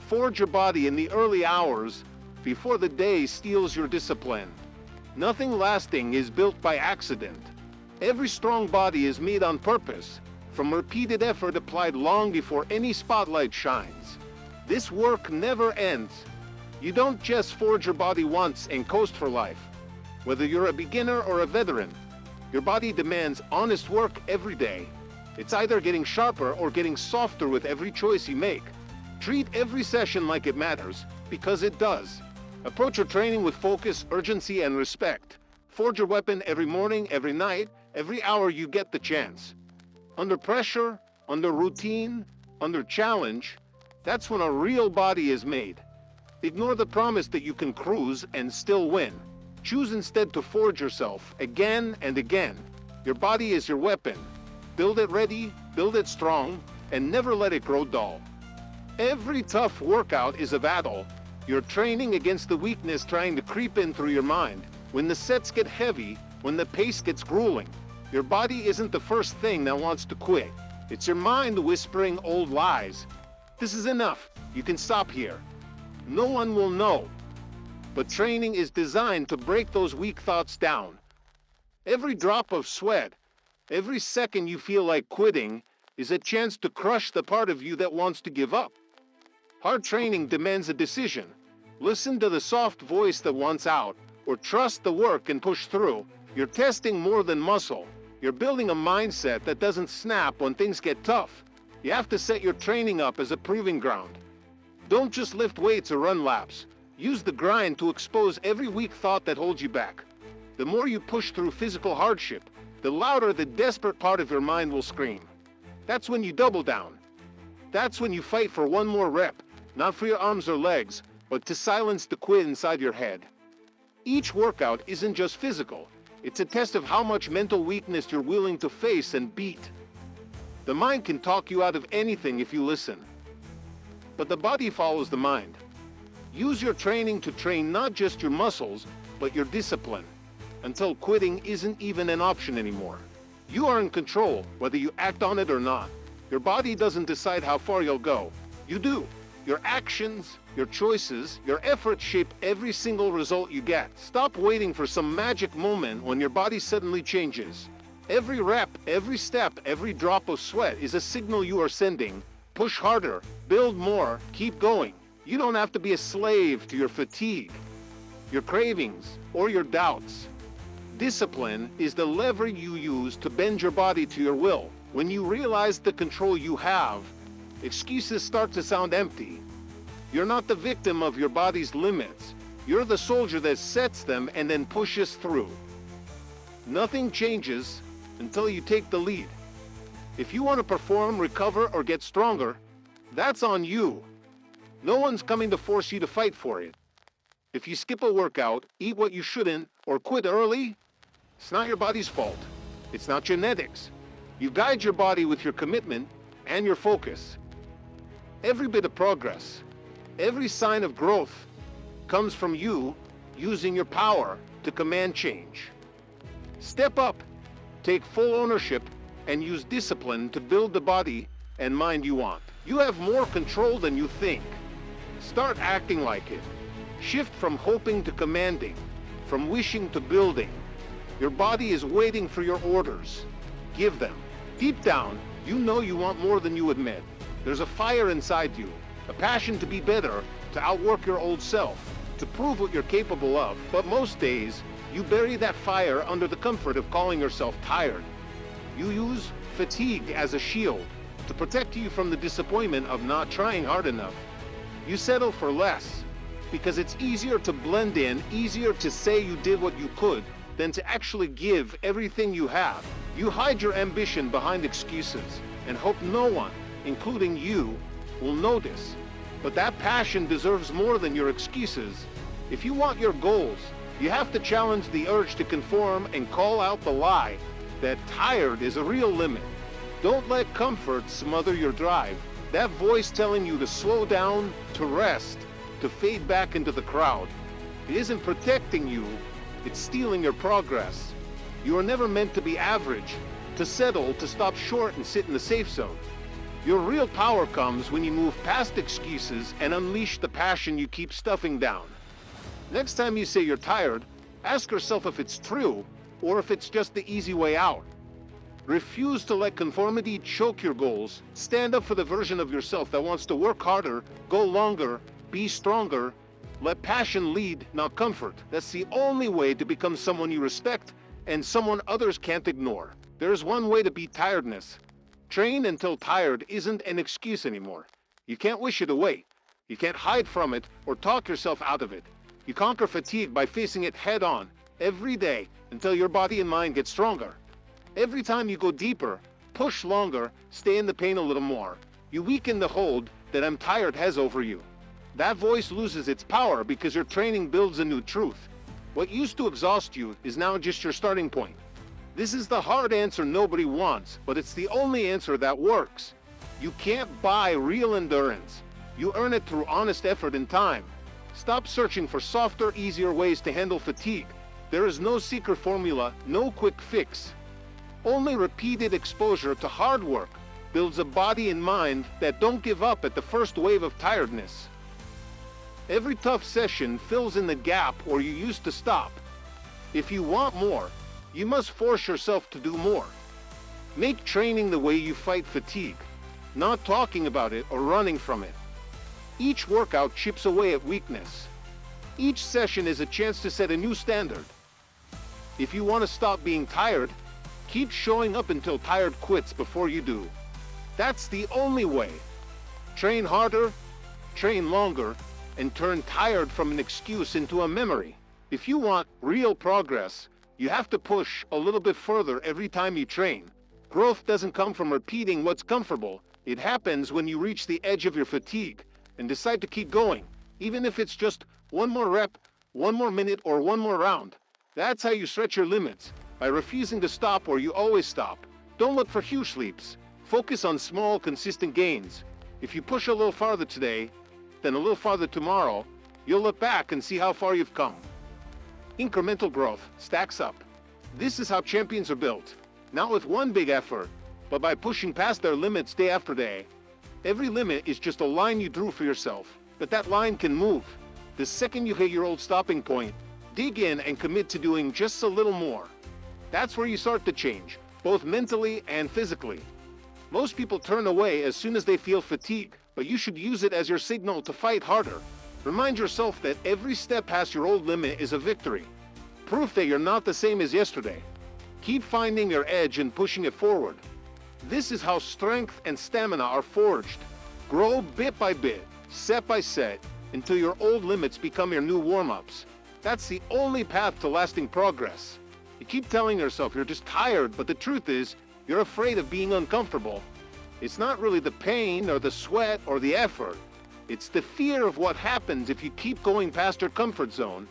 Forge your body in the early hours before the day steals your discipline. Nothing lasting is built by accident. Every strong body is made on purpose, from repeated effort applied long before any spotlight shines. This work never ends. You don't just forge your body once and coast for life. Whether you're a beginner or a veteran, your body demands honest work every day. It's either getting sharper or getting softer with every choice you make. Treat every session like it matters, because it does. Approach your training with focus, urgency, and respect. Forge your weapon every morning, every night, every hour you get the chance. Under pressure, under routine, under challenge, that's when a real body is made. Ignore the promise that you can cruise and still win. Choose instead to forge yourself again and again. Your body is your weapon. Build it ready, build it strong, and never let it grow dull. Every tough workout is a battle. You're training against the weakness trying to creep in through your mind. When the sets get heavy, when the pace gets grueling, your body isn't the first thing that wants to quit. It's your mind whispering old lies. This is enough. You can stop here. No one will know. But training is designed to break those weak thoughts down. Every drop of sweat, every second you feel like quitting, is a chance to crush the part of you that wants to give up. Hard training demands a decision. Listen to the soft voice that wants out, or trust the work and push through. You're testing more than muscle. You're building a mindset that doesn't snap when things get tough. You have to set your training up as a proving ground. Don't just lift weights or run laps. Use the grind to expose every weak thought that holds you back. The more you push through physical hardship, the louder the desperate part of your mind will scream. That's when you double down. That's when you fight for one more rep, not for your arms or legs, but to silence the quit inside your head. Each workout isn't just physical. It's a test of how much mental weakness you're willing to face and beat. The mind can talk you out of anything if you listen. But the body follows the mind. Use your training to train not just your muscles, but your discipline, until quitting isn't even an option anymore. You are in control, whether you act on it or not. Your body doesn't decide how far you'll go. You do. Your actions, your choices, your efforts shape every single result you get. Stop waiting for some magic moment when your body suddenly changes. Every rep, every step, every drop of sweat is a signal you are sending. Push harder, build more, keep going. You don't have to be a slave to your fatigue, your cravings, or your doubts. Discipline is the lever you use to bend your body to your will. When you realize the control you have, excuses start to sound empty. You're not the victim of your body's limits. You're the soldier that sets them and then pushes through. Nothing changes until you take the lead. If you want to perform, recover, or get stronger, that's on you. No one's coming to force you to fight for it. If you skip a workout, eat what you shouldn't, or quit early, it's not your body's fault. It's not genetics. You guide your body with your commitment and your focus. Every bit of progress, every sign of growth comes from you using your power to command change. Step up, take full ownership, and use discipline to build the body and mind you want. You have more control than you think. Start acting like it. Shift from hoping to commanding, from wishing to building. Your body is waiting for your orders. Give them. Deep down, you know you want more than you admit. There's a fire inside you, a passion to be better, to outwork your old self, to prove what you're capable of. But most days, you bury that fire under the comfort of calling yourself tired. You use fatigue as a shield to protect you from the disappointment of not trying hard enough. You settle for less because it's easier to blend in, easier to say you did what you could than to actually give everything you have. You hide your ambition behind excuses and hope no one, including you, will notice. But that passion deserves more than your excuses. If you want your goals, you have to challenge the urge to conform and call out the lie that tired is a real limit. Don't let comfort smother your drive. That voice telling you to slow down, to rest, to fade back into the crowd. It isn't protecting you, it's stealing your progress. You are never meant to be average, to settle, to stop short and sit in the safe zone. Your real power comes when you move past excuses and unleash the passion you keep stuffing down. Next time you say you're tired, ask yourself if it's true or if it's just the easy way out. Refuse to let conformity choke your goals. Stand up for the version of yourself that wants to work harder, go longer, be stronger. Let passion lead, not comfort. That's the only way to become someone you respect and someone others can't ignore. There's one way to beat tiredness. Train until tired isn't an excuse anymore. You can't wish it away. You can't hide from it or talk yourself out of it. You conquer fatigue by facing it head on, every day, until your body and mind get stronger. Every time you go deeper, push longer, stay in the pain a little more, you weaken the hold that "I'm tired" has over you. That voice loses its power because your training builds a new truth. What used to exhaust you is now just your starting point. This is the hard answer nobody wants, but it's the only answer that works. You can't buy real endurance. You earn it through honest effort and time. Stop searching for softer, easier ways to handle fatigue. There is no secret formula, no quick fix. Only repeated exposure to hard work builds a body and mind that don't give up at the first wave of tiredness. Every tough session fills in the gap where you used to stop. If you want more, you must force yourself to do more. Make training the way you fight fatigue, not talking about it or running from it. Each workout chips away at weakness. Each session is a chance to set a new standard. If you want to stop being tired, keep showing up until tired quits before you do. That's the only way. Train harder, train longer, and turn tired from an excuse into a memory. If you want real progress, you have to push a little bit further every time you train. Growth doesn't come from repeating what's comfortable. It happens when you reach the edge of your fatigue and decide to keep going, even if it's just one more rep, one more minute, or one more round. That's how you stretch your limits, by refusing to stop where you always stop. Don't look for huge leaps. Focus on small, consistent gains. If you push a little farther today, then a little farther tomorrow, you'll look back and see how far you've come. Incremental growth stacks up. This is how champions are built. Not with one big effort, but by pushing past their limits day after day. Every limit is just a line you drew for yourself, but that line can move. The second you hit your old stopping point, dig in and commit to doing just a little more. That's where you start to change, both mentally and physically. Most people turn away as soon as they feel fatigue, but you should use it as your signal to fight harder. Remind yourself that every step past your old limit is a victory. Proof that you're not the same as yesterday. Keep finding your edge and pushing it forward. This is how strength and stamina are forged. Grow bit by bit, set by set, until your old limits become your new warm-ups. That's the only path to lasting progress. You keep telling yourself you're just tired, but the truth is, you're afraid of being uncomfortable. It's not really the pain or the sweat or the effort. It's the fear of what happens if you keep going past your comfort zone.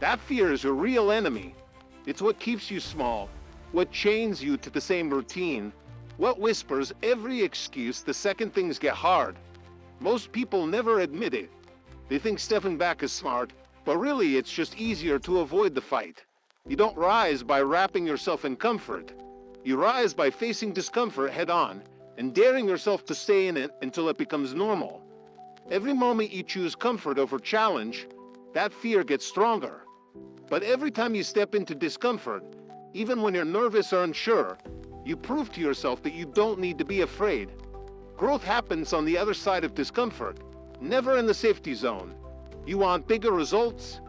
That fear is your real enemy. It's what keeps you small, what chains you to the same routine, what whispers every excuse the second things get hard. Most people never admit it. They think stepping back is smart, but really it's just easier to avoid the fight. You don't rise by wrapping yourself in comfort. You rise by facing discomfort head on and daring yourself to stay in it until it becomes normal. Every moment you choose comfort over challenge, that fear gets stronger. But every time you step into discomfort, even when you're nervous or unsure, you prove to yourself that you don't need to be afraid. Growth happens on the other side of discomfort, never in the safety zone. You want bigger results?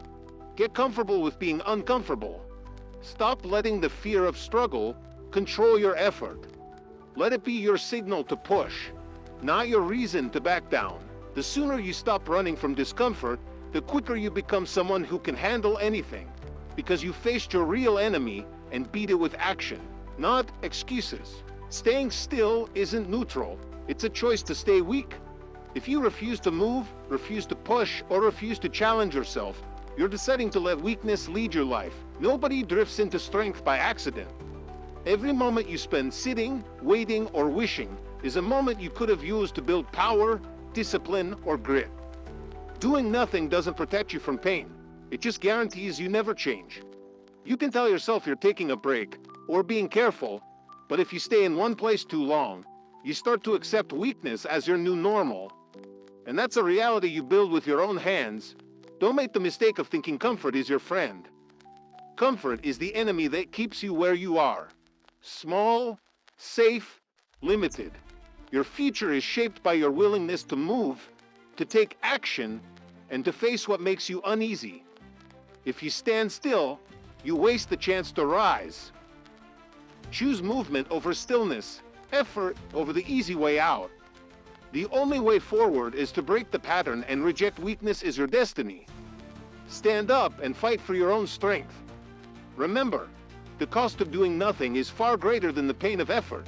Get comfortable with being uncomfortable. Stop letting the fear of struggle control your effort. Let it be your signal to push, not your reason to back down. The sooner you stop running from discomfort, the quicker you become someone who can handle anything, because you faced your real enemy and beat it with action, not excuses. Staying still isn't neutral. It's a choice to stay weak. If you refuse to move, refuse to push, or refuse to challenge yourself, you're deciding to let weakness lead your life. Nobody drifts into strength by accident. Every moment you spend sitting, waiting, or wishing is a moment you could have used to build power, discipline, or grit. Doing nothing doesn't protect you from pain. It just guarantees you never change. You can tell yourself you're taking a break or being careful, but if you stay in one place too long, you start to accept weakness as your new normal. And that's a reality you build with your own hands. Don't make the mistake of thinking comfort is your friend. Comfort is the enemy that keeps you where you are. Small, safe, limited. Your future is shaped by your willingness to move, to take action, and to face what makes you uneasy. If you stand still, you waste the chance to rise. Choose movement over stillness, effort over the easy way out. The only way forward is to break the pattern and reject weakness as your destiny. Stand up and fight for your own strength. Remember, the cost of doing nothing is far greater than the pain of effort.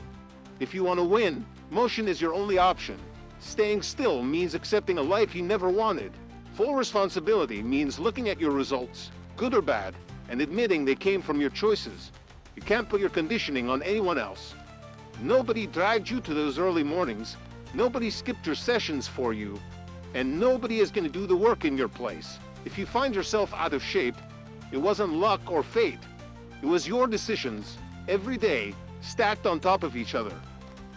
If you want to win, motion is your only option. Staying still means accepting a life you never wanted. Full responsibility means looking at your results, good or bad, and admitting they came from your choices. You can't put your conditioning on anyone else. Nobody dragged you to those early mornings. Nobody skipped your sessions for you, and nobody is going to do the work in your place. If you find yourself out of shape, it wasn't luck or fate. It was your decisions, every day, stacked on top of each other.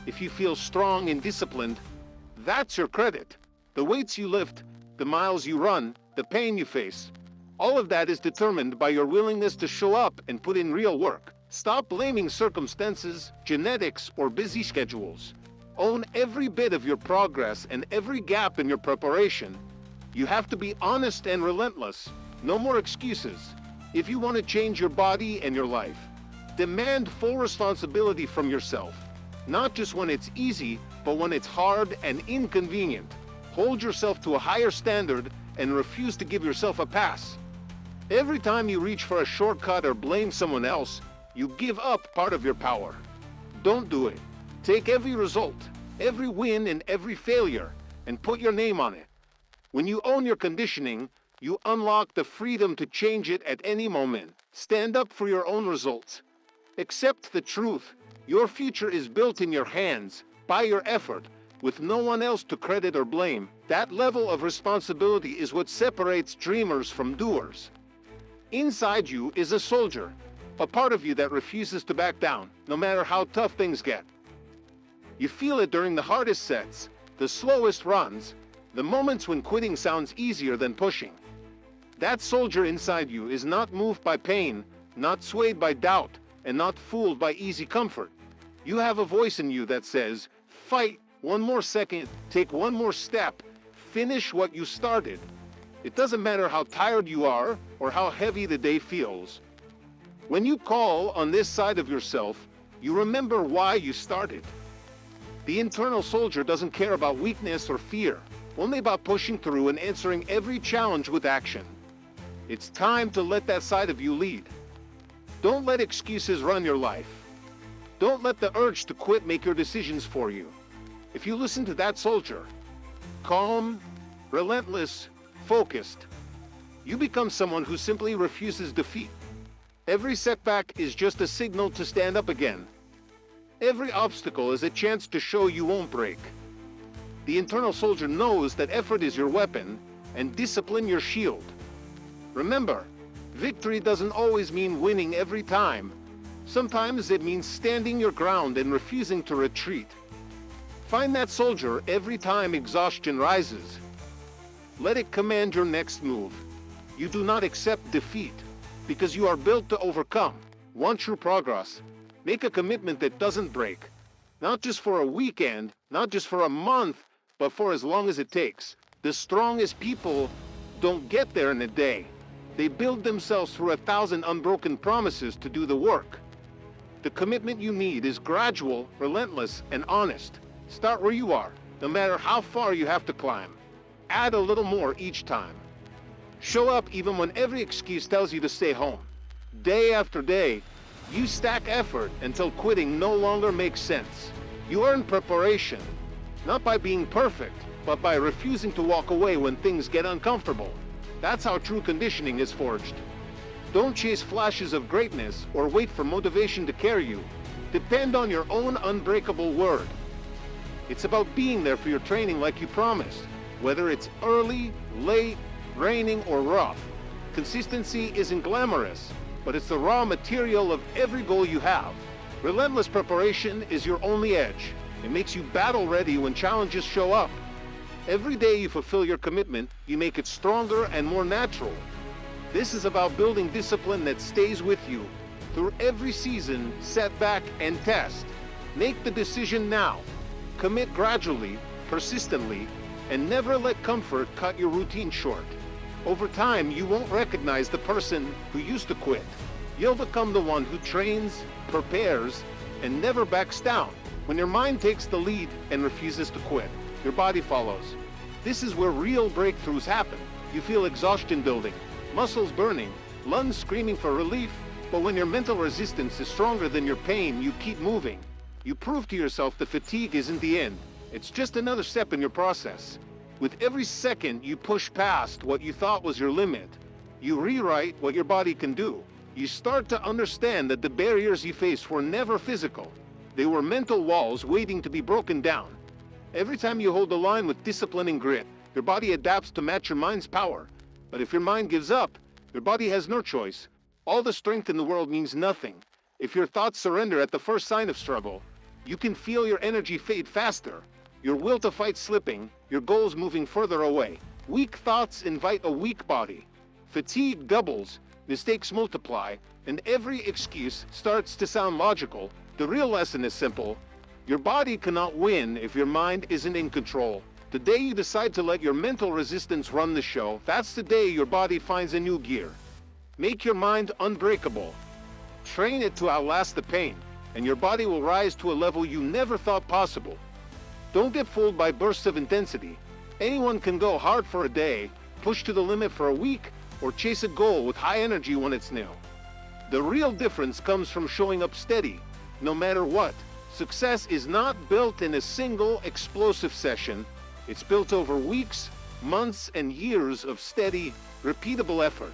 If you feel strong and disciplined, that's your credit. The weights you lift, the miles you run, the pain you face, all of that is determined by your willingness to show up and put in real work. Stop blaming circumstances, genetics, or busy schedules. Own every bit of your progress and every gap in your preparation. You have to be honest and relentless. No more excuses. If you want to change your body and your life, demand full responsibility from yourself. Not just when it's easy, but when it's hard and inconvenient. Hold yourself to a higher standard and refuse to give yourself a pass. Every time you reach for a shortcut or blame someone else, you give up part of your power. Don't do it. Take every result, every win and every failure, and put your name on it. When you own your conditioning, you unlock the freedom to change it at any moment. Stand up for your own results. Accept the truth. Your future is built in your hands, by your effort, with no one else to credit or blame. That level of responsibility is what separates dreamers from doers. Inside you is a soldier, a part of you that refuses to back down, no matter how tough things get. You feel it during the hardest sets, the slowest runs, the moments when quitting sounds easier than pushing. That soldier inside you is not moved by pain, not swayed by doubt, and not fooled by easy comfort. You have a voice in you that says, fight one more second, take one more step, finish what you started. It doesn't matter how tired you are or how heavy the day feels. When you call on this side of yourself, you remember why you started. The internal soldier doesn't care about weakness or fear, only about pushing through and answering every challenge with action. It's time to let that side of you lead. Don't let excuses run your life. Don't let the urge to quit make your decisions for you. If you listen to that soldier, calm, relentless, focused, you become someone who simply refuses defeat. Every setback is just a signal to stand up again. Every obstacle is a chance to show you won't break. The internal soldier knows that effort is your weapon and discipline your shield. Remember, victory doesn't always mean winning every time. Sometimes it means standing your ground and refusing to retreat. Find that soldier every time exhaustion rises. Let it command your next move. You do not accept defeat because you are built to overcome. Want true progress? Make a commitment that doesn't break. Not just for a weekend, not just for a month, but for as long as it takes. The strongest people don't get there in a day. They build themselves through 1,000 unbroken promises to do the work. The commitment you need is gradual, relentless, and honest. Start where you are, no matter how far you have to climb. Add a little more each time. Show up even when every excuse tells you to stay home. Day after day, you stack effort until quitting no longer makes sense. You earn preparation, not by being perfect, but by refusing to walk away when things get uncomfortable. That's how true conditioning is forged. Don't chase flashes of greatness or wait for motivation to carry you. Depend on your own unbreakable word. It's about being there for your training like you promised, whether it's early, late, raining, or rough. Consistency isn't glamorous, but it's the raw material of every goal you have. Relentless preparation is your only edge. It makes you battle ready when challenges show up. Every day you fulfill your commitment, you make it stronger and more natural. This is about building discipline that stays with you through every season, setback, and test. Make the decision now. Commit gradually, persistently, and never let comfort cut your routine short. Over time, you won't recognize the person who used to quit. You'll become the one who trains, prepares, and never backs down. When your mind takes the lead and refuses to quit, your body follows. This is where real breakthroughs happen. You feel exhaustion building, muscles burning, lungs screaming for relief, but when your mental resistance is stronger than your pain, you keep moving. You prove to yourself that fatigue isn't the end. It's just another step in your process. With every second you push past what you thought was your limit, you rewrite what your body can do. You start to understand that the barriers you faced were never physical. They were mental walls waiting to be broken down. Every time you hold the line with discipline and grit, your body adapts to match your mind's power. But if your mind gives up, your body has no choice. All the strength in the world means nothing. If your thoughts surrender at the first sign of struggle, you can feel your energy fade faster, your will to fight slipping, your goals moving further away. Weak thoughts invite a weak body. Fatigue doubles, mistakes multiply, and every excuse starts to sound logical. The real lesson is simple. Your body cannot win if your mind isn't in control. The day you decide to let your mental resistance run the show, that's the day your body finds a new gear. Make your mind unbreakable. Train it to outlast the pain, and your body will rise to a level you never thought possible. Don't get fooled by bursts of intensity. Anyone can go hard for a day, push to the limit for a week, or chase a goal with high energy when it's new. The real difference comes from showing up steady, no matter what. Success is not built in a single explosive session. It's built over weeks, months, and years of steady, repeatable effort.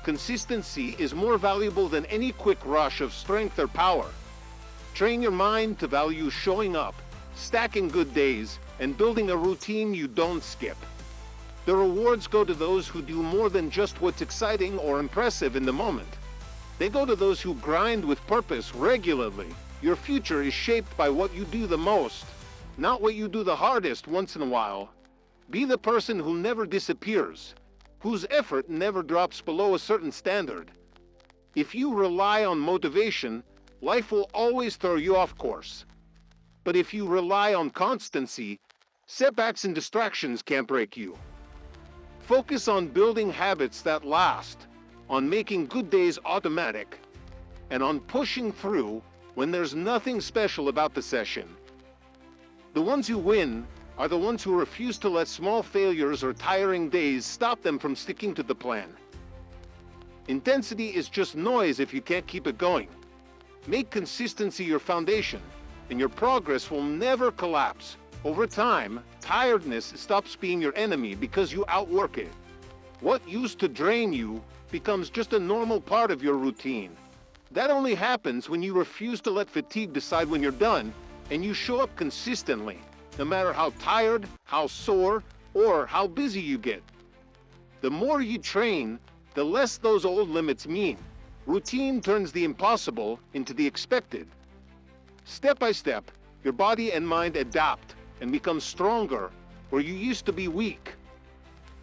Consistency is more valuable than any quick rush of strength or power. Train your mind to value showing up, stacking good days, and building a routine you don't skip. The rewards go to those who do more than just what's exciting or impressive in the moment. They go to those who grind with purpose regularly. Your future is shaped by what you do the most, not what you do the hardest once in a while. Be the person who never disappears, whose effort never drops below a certain standard. If you rely on motivation, life will always throw you off course. But if you rely on constancy, setbacks and distractions can't break you. Focus on building habits that last, on making good days automatic, and on pushing through when there's nothing special about the session. The ones who win are the ones who refuse to let small failures or tiring days stop them from sticking to the plan. Intensity is just noise if you can't keep it going. Make consistency your foundation, and your progress will never collapse. Over time, tiredness stops being your enemy because you outwork it. What used to drain you becomes just a normal part of your routine. That only happens when you refuse to let fatigue decide when you're done, and you show up consistently, no matter how tired, how sore, or how busy you get. The more you train, the less those old limits mean. Routine turns the impossible into the expected. Step by step, your body and mind adapt and become stronger where you used to be weak.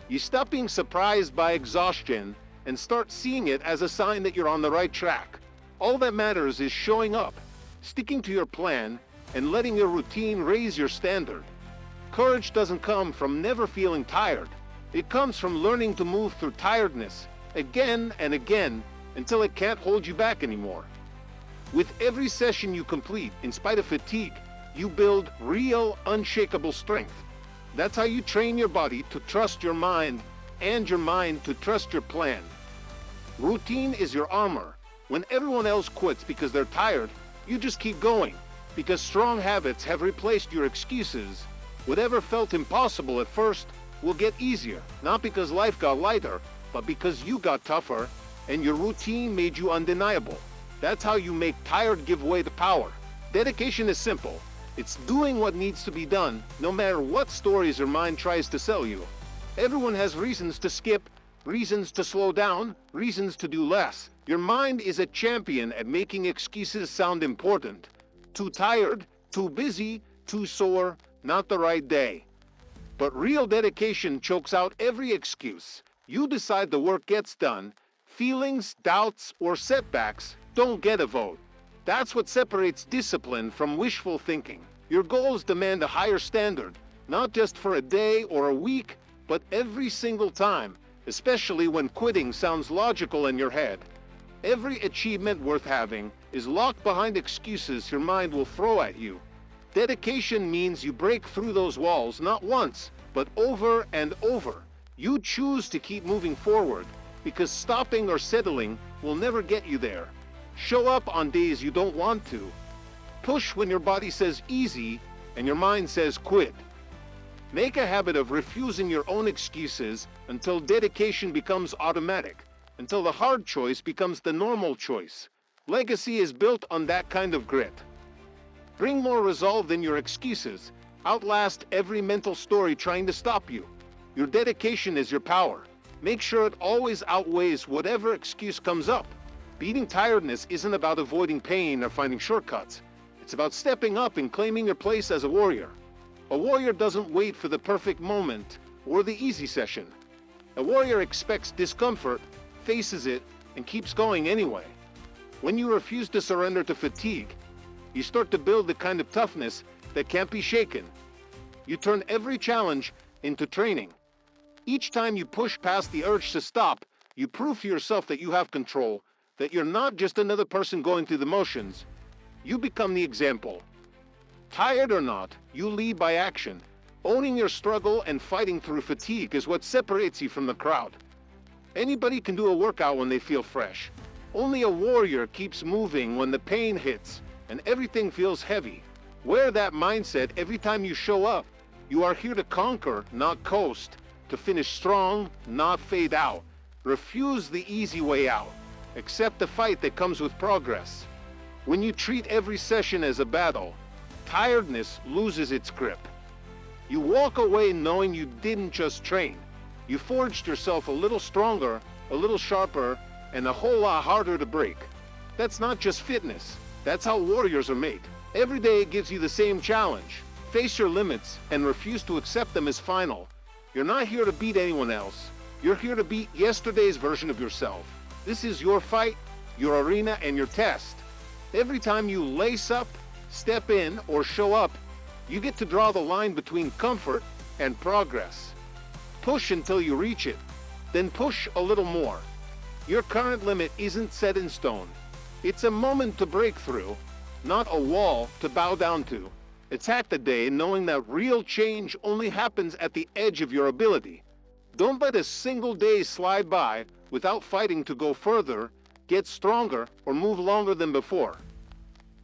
You stop being surprised by exhaustion and start seeing it as a sign that you're on the right track. All that matters is showing up, sticking to your plan, and letting your routine raise your standard. Courage doesn't come from never feeling tired. It comes from learning to move through tiredness again and again until it can't hold you back anymore. With every session you complete, in spite of fatigue, you build real, unshakable strength. That's how you train your body to trust your mind and your mind to trust your plan. Routine is your armor. When everyone else quits because they're tired, you just keep going, because strong habits have replaced your excuses. Whatever felt impossible at first will get easier, not because life got lighter, but because you got tougher and your routine made you undeniable. That's how you make tired give way to power. Dedication is simple. It's doing what needs to be done, no matter what stories your mind tries to sell you. Everyone has reasons to skip, reasons to slow down, reasons to do less. Your mind is a champion at making excuses sound important. Too tired, too busy, too sore, not the right day. But real dedication chokes out every excuse. You decide the work gets done. Feelings, doubts, or setbacks don't get a vote. That's what separates discipline from wishful thinking. Your goals demand a higher standard, not just for a day or a week, but every single time, especially when quitting sounds logical in your head. Every achievement worth having is locked behind excuses your mind will throw at you. Dedication means you break through those walls not once, but over and over. You choose to keep moving forward, because stopping or settling will never get you there. Show up on days you don't want to. Push when your body says easy and your mind says quit. Make a habit of refusing your own excuses until dedication becomes automatic, until the hard choice becomes the normal choice. Legacy is built on that kind of grit. Bring more resolve than your excuses. Outlast every mental story trying to stop you. Your dedication is your power. Make sure it always outweighs whatever excuse comes up. Beating tiredness isn't about avoiding pain or finding shortcuts. It's about stepping up and claiming your place as a warrior. A warrior doesn't wait for the perfect moment or the easy session. A warrior expects discomfort, faces it, and keeps going anyway. When you refuse to surrender to fatigue, you start to build the kind of toughness that can't be shaken. You turn every challenge into training. Each time you push past the urge to stop, you prove to yourself that you have control, that you're not just another person going through the motions. You become the example. Tired or not, you lead by action. Owning your struggle and fighting through fatigue is what separates you from the crowd. Anybody can do a workout when they feel fresh. Only a warrior keeps moving when the pain hits and everything feels heavy. Wear that mindset every time you show up. You are here to conquer, not coast. To finish strong, not fade out. Refuse the easy way out. Accept the fight that comes with progress. When you treat every session as a battle, tiredness loses its grip. You walk away knowing you didn't just train. You forged yourself a little stronger, a little sharper, and a whole lot harder to break. That's not just fitness. That's how warriors are made. Every day gives you the same challenge. Face your limits and refuse to accept them as final. You're not here to beat anyone else. You're here to beat yesterday's version of yourself. This is your fight, your arena, and your test. Every time you lace up, step in, or show up, you get to draw the line between comfort and progress. Push until you reach it, then push a little more. Your current limit isn't set in stone. It's a moment to break through, not a wall to bow down to. Attack the day knowing that real change only happens at the edge of your ability. Don't let a single day slide by without fighting to go further, get stronger, or move longer than before.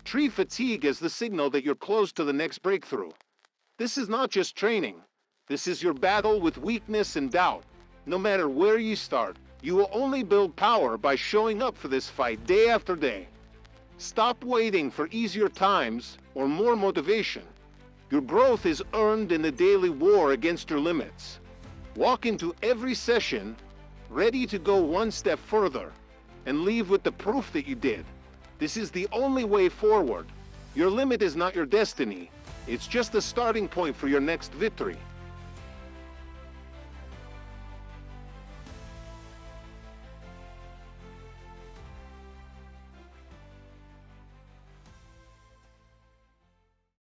Treat fatigue as the signal that you're close to the next breakthrough. This is not just training. This is your battle with weakness and doubt. No matter where you start, you will only build power by showing up for this fight day after day. Stop waiting for easier times or more motivation. Your growth is earned in the daily war against your limits. Walk into every session ready to go one step further and leave with the proof that you did. This is the only way forward. Your limit is not your destiny. It's just the starting point for your next victory.